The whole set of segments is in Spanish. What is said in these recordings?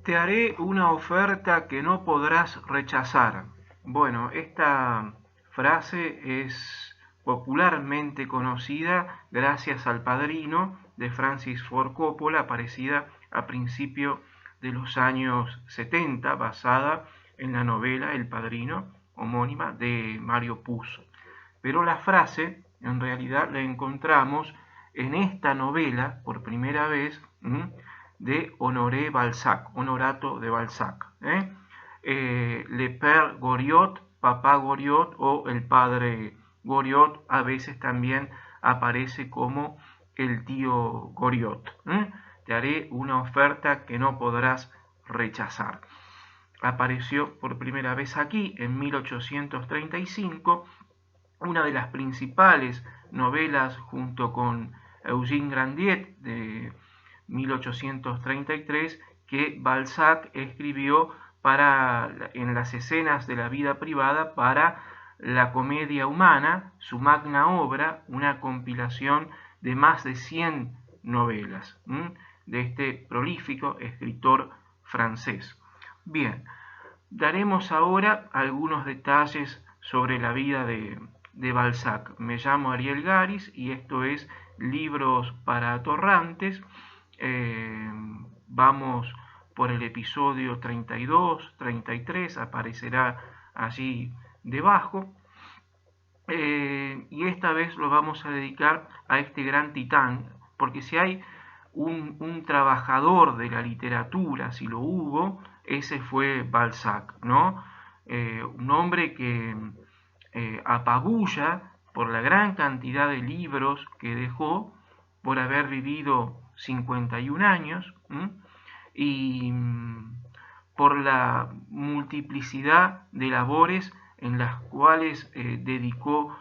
Te haré una oferta que no podrás rechazar. Bueno, esta frase es popularmente conocida gracias al Padrino de Francis Ford Coppola, aparecida a principios de los años 70, basada en la novela El Padrino, homónima de Mario Puzo. Pero la frase, en realidad, la encontramos en esta novela, por primera vez, de Honoré Balzac, Honorato de Balzac. Le Père Goriot, Papá Goriot o el Padre Goriot, a veces también aparece como el tío Goriot. Te haré una oferta que no podrás rechazar. Apareció por primera vez aquí en 1835, una de las principales novelas junto con Eugène Grandier de 1833 que Balzac escribió en las escenas de la vida privada para La Comedia Humana, su magna obra, una compilación de más de 100 novelas de este prolífico escritor francés. Bien, daremos ahora algunos detalles sobre la vida de Balzac. Me llamo Ariel Garis y esto es Libros para Atorrantes. Vamos por el episodio 32, 33, aparecerá allí debajo. Y esta vez lo vamos a dedicar a este gran titán, porque si hay un trabajador de la literatura, si lo hubo, ese fue Balzac, ¿no? Un hombre que apabulla por la gran cantidad de libros que dejó, por haber vivido 51 años, y por la multiplicidad de labores en las cuales dedicó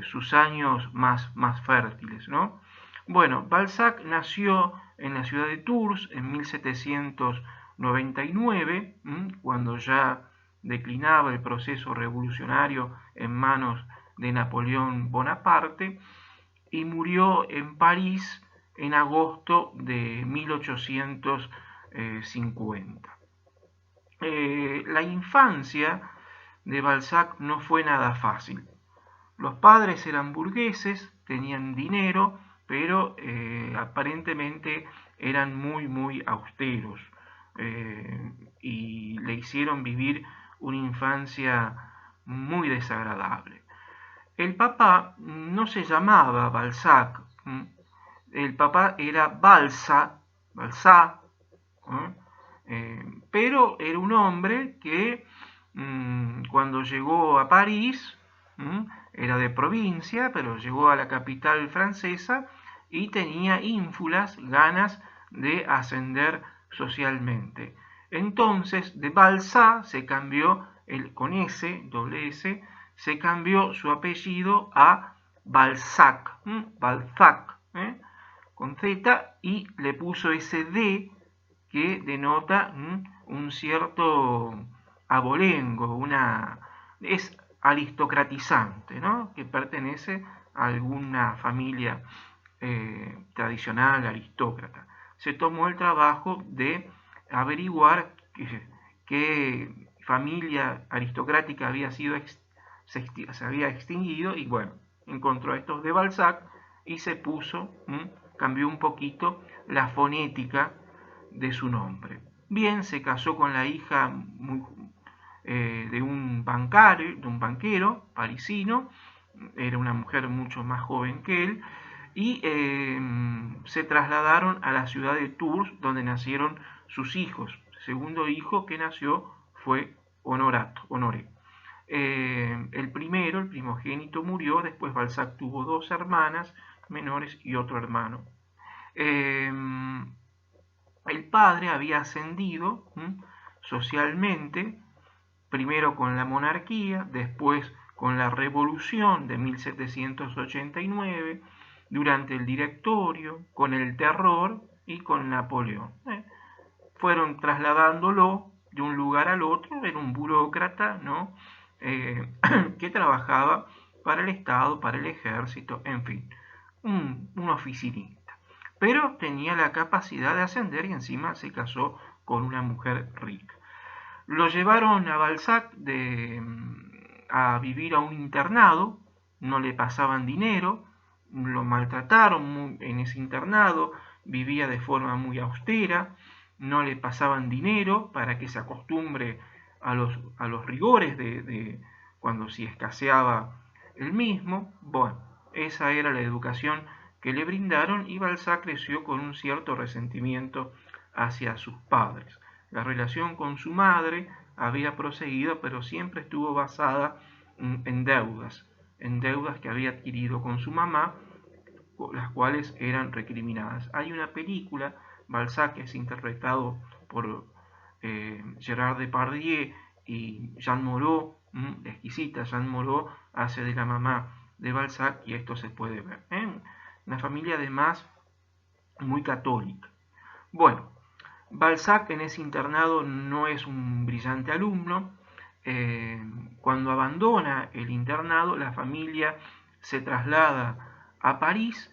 sus años más fértiles, ¿no? Bueno, Balzac nació en la ciudad de Tours en 1799, cuando ya declinaba el proceso revolucionario en manos de Napoleón Bonaparte, y murió en París en agosto de 1850. La infancia de Balzac no fue nada fácil. Los padres eran burgueses, tenían dinero, pero aparentemente eran muy austeros y le hicieron vivir una infancia muy desagradable. El papá no se llamaba Balzac, el papá era Balzac, pero era un hombre que cuando llegó a París, era de provincia, pero llegó a la capital francesa y tenía ínfulas, ganas de ascender socialmente. Entonces, de Balzac se cambió, con S, doble S, se cambió su apellido a Balzac, Balzac, con Z, y le puso ese D que denota un cierto abolengo, es aristocratizante, ¿no? Que pertenece a alguna familia tradicional, aristócrata. Se tomó el trabajo de averiguar qué familia aristocrática se había extinguido, y bueno, encontró estos de Balzac y se puso, cambió un poquito la fonética de su nombre. Bien, se casó con la hija de un banquero parisino, era una mujer mucho más joven que él, y se trasladaron a la ciudad de Tours, donde nacieron sus hijos. El segundo hijo que nació fue Honoré. El primogénito, murió. Después Balzac tuvo dos hermanas menores y otro hermano. El padre había ascendido socialmente, primero con la monarquía, después con la revolución de 1789, durante el directorio, con el terror y con Napoleón. Fueron trasladándolo de un lugar al otro, era un burócrata, ¿no? Que trabajaba para el Estado, para el ejército, en fin, un oficinista. Pero tenía la capacidad de ascender y encima se casó con una mujer rica. Lo llevaron a Balzac a vivir a un internado, no le pasaban dinero, lo maltrataron en ese internado, vivía de forma muy austera, no le pasaban dinero para que se acostumbre a los rigores de cuando si escaseaba el mismo. Bueno, esa era la educación que le brindaron y Balzac creció con un cierto resentimiento hacia sus padres. La relación con su madre había proseguido, pero siempre estuvo basada en deudas que había adquirido con su mamá, las cuales eran recriminadas. Hay una película, Balzac, que es interpretado por Gerard Depardieu y Jeanne Moreau, la exquisita Jeanne Moreau hace de la mamá de Balzac y esto se puede ver. Una familia además muy católica. Bueno, Balzac en ese internado no es un brillante alumno. Cuando abandona el internado, la familia se traslada a París.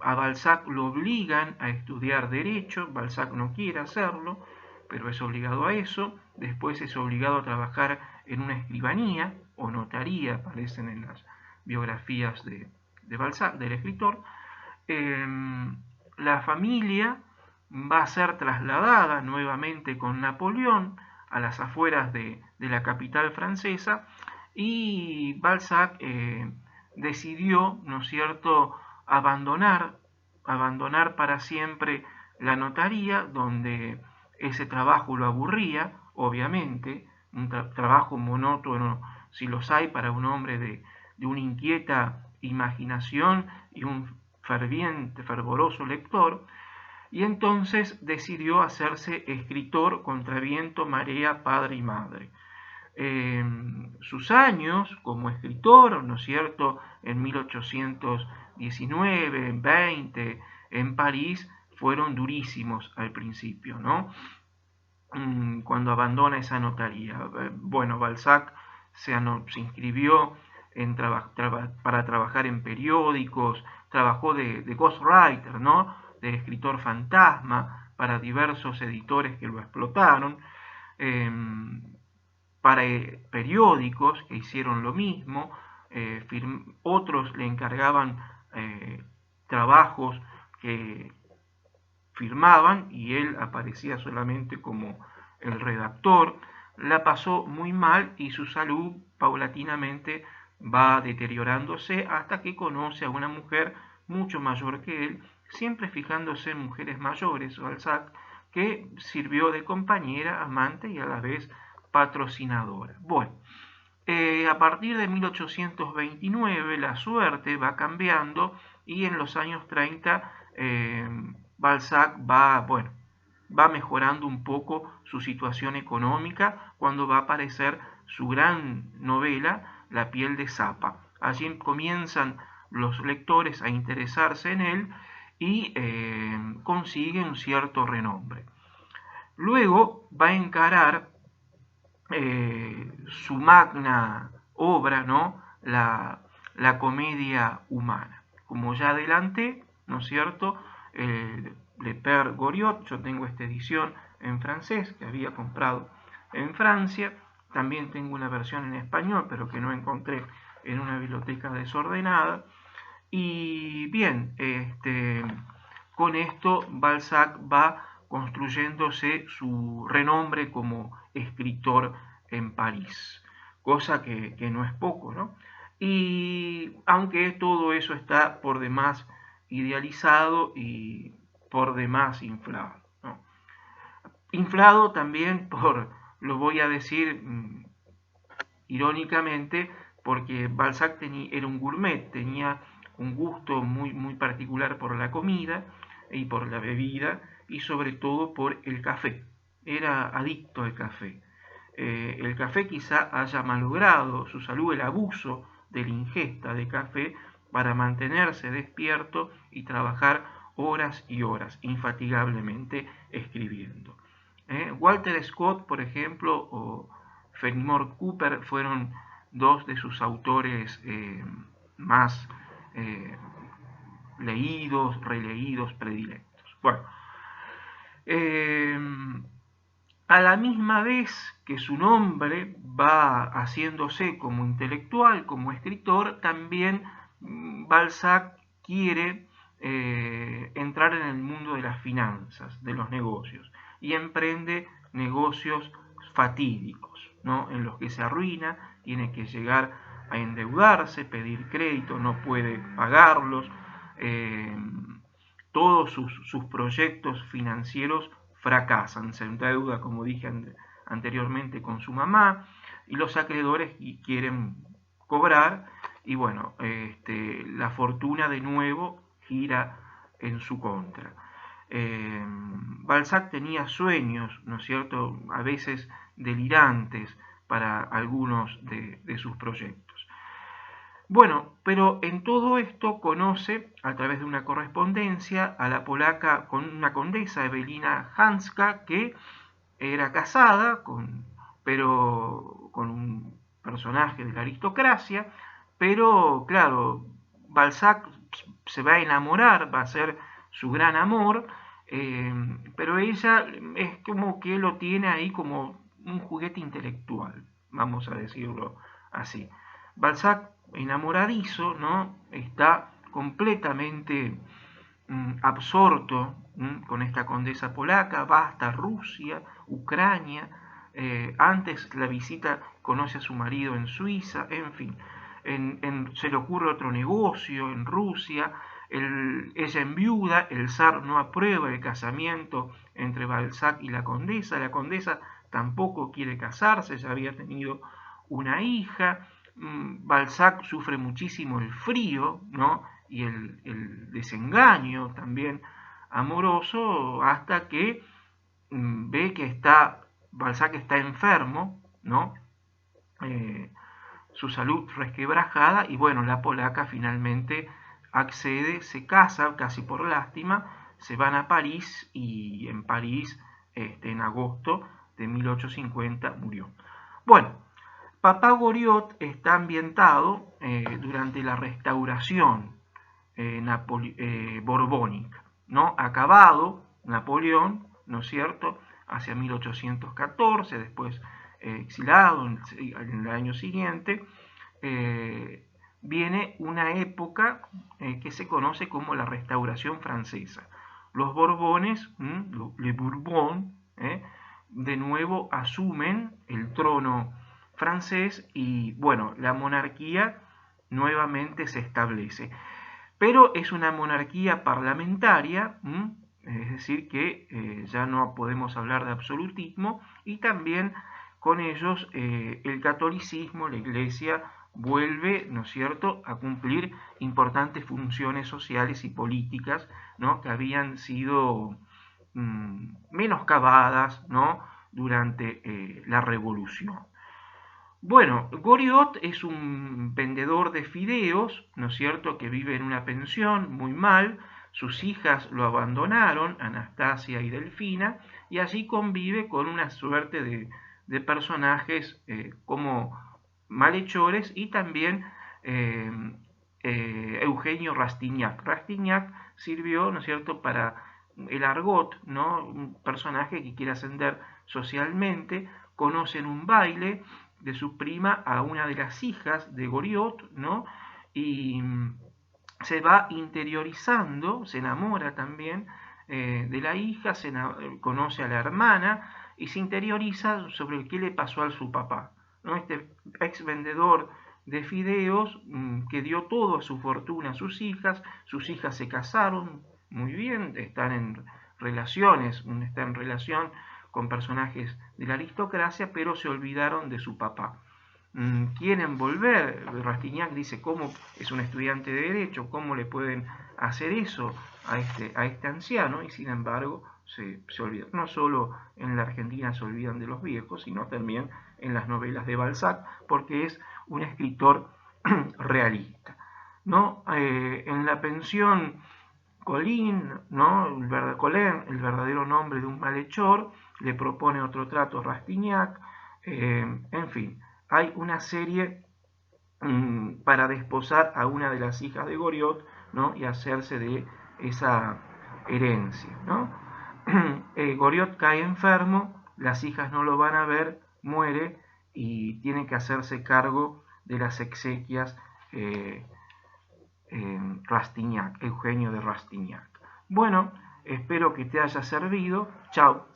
A Balzac lo obligan a estudiar Derecho. Balzac no quiere hacerlo, pero es obligado a eso. Después es obligado a trabajar en una escribanía o notaría, aparecen en las biografías de Balzac, del escritor. La familia va a ser trasladada nuevamente con Napoleón a las afueras de la capital francesa y Balzac decidió, ¿no es cierto?, abandonar para siempre la notaría, donde ese trabajo lo aburría, obviamente, un trabajo monótono, si los hay para un hombre de una inquieta imaginación y un ferviente, fervoroso lector, y entonces decidió hacerse escritor contra viento, marea, padre y madre. Sus años como escritor, ¿no es cierto?, en 1819, 20, en París, fueron durísimos al principio, ¿no? Cuando abandona esa notaría. Bueno, Balzac se inscribió para trabajar en periódicos, trabajó de ghostwriter, ¿no?, de escritor fantasma para diversos editores que lo explotaron, para periódicos que hicieron lo mismo, otros le encargaban trabajos que firmaban y él aparecía solamente como el redactor. La pasó muy mal y su salud paulatinamente va deteriorándose hasta que conoce a una mujer mucho mayor que él, siempre fijándose en mujeres mayores, Balzac, que sirvió de compañera, amante y a la vez patrocinadora. Bueno, a partir de 1829 la suerte va cambiando y en los años 30 Balzac va mejorando un poco su situación económica cuando va a aparecer su gran novela La piel de Zapa. Allí comienzan los lectores a interesarse en él y consigue un cierto renombre. Luego va a encarar su magna obra, ¿no?, la comedia humana. Como ya adelanté, ¿no es cierto?, Le Père Goriot, yo tengo esta edición en francés que había comprado en Francia, también tengo una versión en español, pero que no encontré en una biblioteca desordenada. Y bien, con esto Balzac va construyéndose su renombre como escritor en París, cosa que no es poco, ¿no? Y aunque todo eso está por demás idealizado y por demás inflado, ¿no? Inflado también lo voy a decir irónicamente, porque Balzac era un gourmet, tenía un gusto muy, muy particular por la comida y por la bebida y sobre todo por el café. Era adicto al café. El café quizá haya malogrado su salud, el abuso de la ingesta de café para mantenerse despierto y trabajar horas y horas infatigablemente escribiendo. Walter Scott, por ejemplo, o Fenimore Cooper fueron dos de sus autores más leídos, releídos, predilectos. Bueno, Eh, a la misma vez que su nombre va haciéndose como intelectual, como escritor, también Balzac quiere entrar en el mundo de las finanzas, de los negocios, y emprende negocios fatídicos, ¿no? En los que se arruina, tiene que llegar a endeudarse, pedir crédito, no puede pagarlos, eh, todos sus proyectos financieros fracasan, se endeuda, como dije anteriormente, con su mamá, y los acreedores quieren cobrar, y bueno, la fortuna de nuevo gira en su contra. Balzac tenía sueños, ¿no es cierto?, a veces delirantes para algunos de sus proyectos. Bueno, pero en todo esto conoce, a través de una correspondencia, a la polaca con una condesa, Ewelina Hanska, que era casada, pero con un personaje de la aristocracia, pero claro, Balzac se va a enamorar, va a ser su gran amor, pero ella es como que lo tiene ahí como un juguete intelectual, vamos a decirlo así. Balzac, enamoradizo, ¿no? Está completamente absorto con esta condesa polaca, va hasta Rusia, Ucrania, antes la visita conoce a su marido en Suiza, en fin, se le ocurre otro negocio en Rusia, ella enviuda, el zar no aprueba el casamiento entre Balzac y la condesa tampoco quiere casarse, ya había tenido una hija, Balzac sufre muchísimo el frío, ¿no? Y el desengaño también amoroso, hasta que ve que Balzac está enfermo, ¿no? Su salud resquebrajada, y bueno, la polaca finalmente accede, se casa casi por lástima, se van a París, y en París, en agosto de 1850, murió. Bueno, Papá Goriot está ambientado durante la restauración borbónica, ¿no? Acabado Napoleón, ¿no es cierto?, hacia 1814, después exilado en el año siguiente, viene una época que se conoce como la Restauración Francesa. Los Borbones, les Bourbons, de nuevo asumen el trono francés, y bueno, la monarquía nuevamente se establece. Pero es una monarquía parlamentaria, es decir, que ya no podemos hablar de absolutismo, y también con ellos el catolicismo, la Iglesia, vuelve, ¿no es cierto?, a cumplir importantes funciones sociales y políticas, ¿no?, que habían sido menoscabadas, ¿no?, durante la Revolución. Bueno, Goriot es un vendedor de fideos, ¿no es cierto?, que vive en una pensión muy mal, sus hijas lo abandonaron, Anastasia y Delfina, y allí convive con una suerte de personajes como malhechores, y también Eugenio Rastignac. Rastignac sirvió, ¿no es cierto?, para el argot, ¿no?, un personaje que quiere ascender socialmente, conocen un baile de su prima a una de las hijas de Goriot, ¿no? Y se va interiorizando, se enamora también de la hija, conoce a la hermana y se interioriza sobre qué le pasó a su papá, ¿no? Este ex vendedor de fideos que dio todo a su fortuna a sus hijas se casaron muy bien, están en relaciones, está en relación con personajes de la aristocracia, pero se olvidaron de su papá. Quieren volver, Rastignac dice, ¿cómo es un estudiante de Derecho? ¿Cómo le pueden hacer eso a este anciano? Y sin embargo se olvidan. No solo en la Argentina se olvidan de los viejos, sino también en las novelas de Balzac, porque es un escritor realista, ¿no? En la pensión Colín, ¿no?, Colin, el verdadero nombre de un malhechor, le propone otro trato a Rastignac, en fin, hay una serie para desposar a una de las hijas de Goriot, ¿no?, y hacerse de esa herencia, ¿no? Goriot cae enfermo, las hijas no lo van a ver, muere y tiene que hacerse cargo de las exequias Rastignac, Eugenio de Rastignac. Bueno, espero que te haya servido. Chao.